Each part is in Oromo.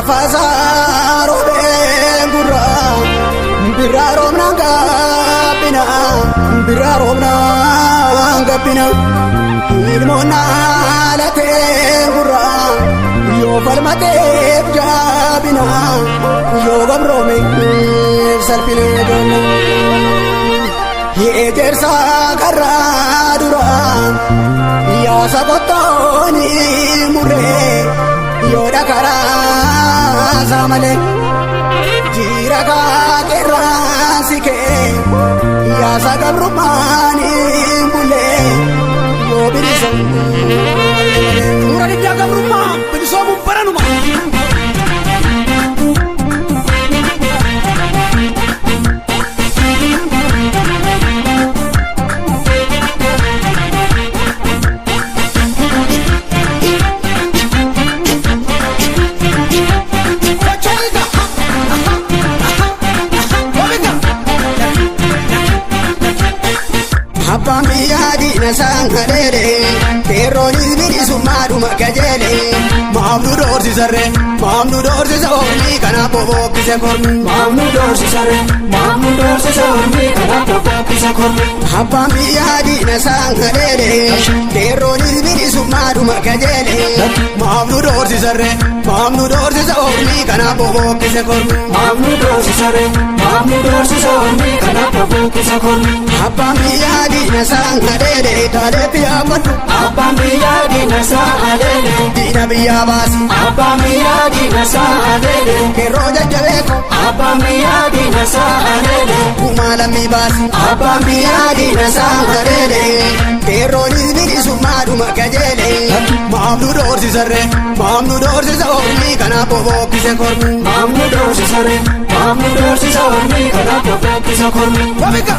Arfasa robe gurra birra romna gapina ilmona late gurra yo falmate jabina yo gabrome salpine gonna ye tersa karra dura ya sabotoni mure yo dakara zamale jiraga kerasike ya sagabrumani mule yo birisa muradi jagabruma biso buparanuma Sangarere terroni biri sumaru makajele mamnu dorsi sarre mamnu dorsi sawni kana bobo kise korni mamnu dorsi sarre mamnu dorsi sawni kana bobo kise korni habba miyadi na sangarere terroni biri sumaru makajele mamnu dorsi sarre mamnu dorsi sawni kana bobo kise korni mamnu dorsi sarre mamnu dorsi sawni kana bobo kise korni habba miyadi na sangarere tale piya matu abba miya dinasa adele dina biya basi abba miya dinasa adele ke roja jaleko abba miya dinasa adele kumala mi basi abba miya dinasa adele ke roni biri sumaru makajele mamnu dorsi sarre mamnu dorsi sawni kana bobo kise korni mamnu dorsi sarre mamnu dorsi sawni kana bobo kise korni wabika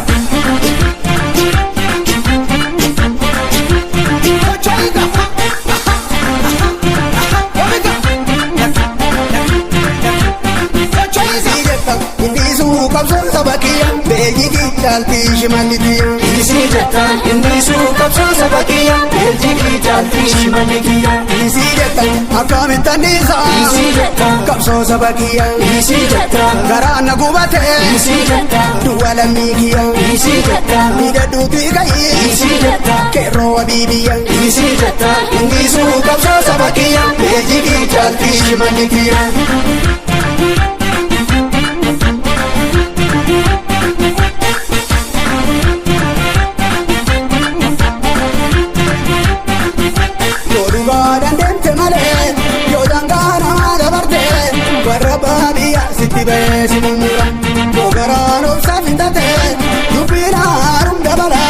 Kapson sabakia, Belgi talti shimalitia. Isi jetta, indisu kapson sabakia, Belgi talti shimalitia. Isi jetta, akamita nisa. Isi jetta, kapson sabakia. Isi jetta, garana gubate. Isi jetta, duala migia. Isi jetta, mida duti kai. Isi jetta, kero abibia. Isi jetta, indisu kapson sabakia, Belgi talti shimalitia. Besi mumura, mogarano safintate, dupinarum dabala,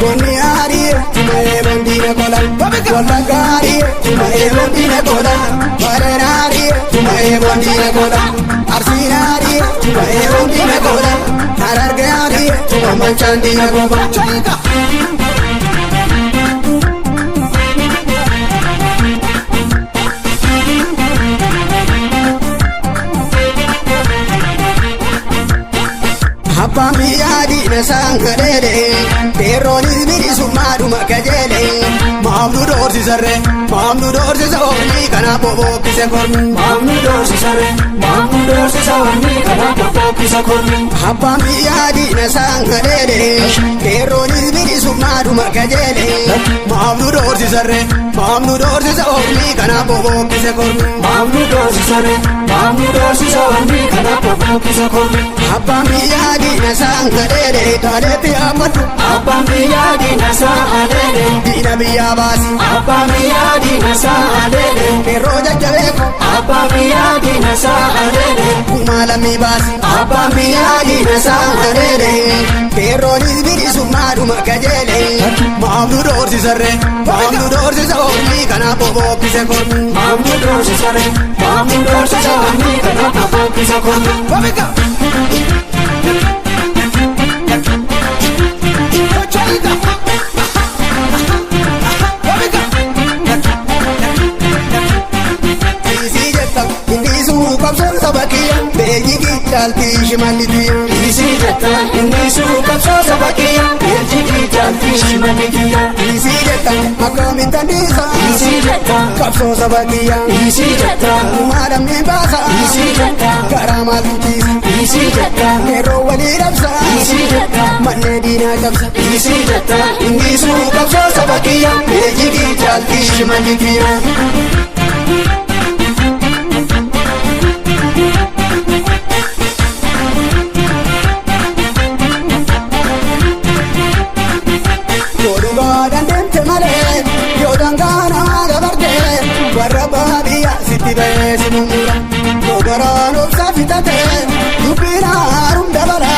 boniari, tumae bondine kola, kolagari, tumae bondine kola, valerari, tumae bondine kola, arsinari, tumae bondine kola, narargari, tumae chandine kola, chaika. Abba miyadi na sangarere terroni biri sumaru makajele mamnu dorsi sarre mamnu dorsi sawni kana bobo kise korni mamnu dorsi sarre mamnu dorsi sawni kana bobo kise korni abba miyadi na sangarere terroni biri sumaru makajele mamnu dorsi sarre mamnu dorsi sawni kana bobo kise korni mamnu dorsi sarre mamnu dorsi sawni kana bobo kise korni abba miyadi na sangarere tale piya matu abba miya dinasa adele dina biya basi abba miya dinasa adele ke roja jaleko abba miya dinasa adele kumala mi basi abba miya dinasa adele ke roni biri sumaru makajele mamnu dorsi sarre mamnu dorsi sawni kana bobo kise korni mamnu dorsi sarre mamnu dorsi sawni kana bobo kise korni wabika talti shimalitia. Isi jetta, indisu kapso sabakia, Belgi talti shimalitia. Isi jetta, akkamitti anniisa qabsoo saba kiyyaa maadamni baasa karaa maalutiisa yeroo walii dhabsa mannee diinaa cabsa innisuu qabsoo saba kiyyaa eejigii jaaltii shimalli kiyyaa. warra baadiyyaa sitti ba'ee si mummura dogaraan obsaa fitatee dubbiin haaruun dabala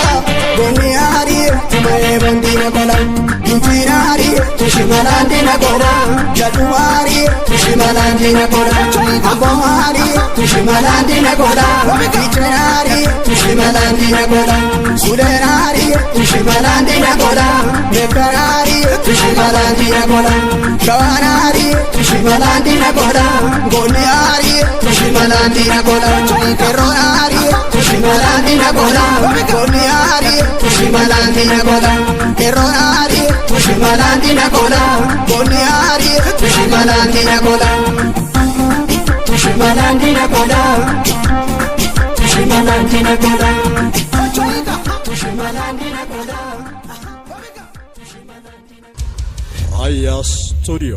bonni haarii tumee bondiina gola injiin haarii tushimalaan diina gola jaduu haarii tushimalaan diina gola amboom haarii tushimalaan diina gola kichen haarii tushimalaan diina gola suleen haarii tushimalaan diina gola meekkan haarii tushimalaan diina gola shawaan haarii tushimalaan diina gola Gonni haarii tushimalaan diina gola kerroon haarii tushimalaan diina gola gonni haarii tushimalaan diina gola kerroon haarii tushimalaan diina gola gonni haarii tushimalaan diina gola tushimalaan diina gola tushimalaan diina gola tushimalaan diina gola Aya Studio.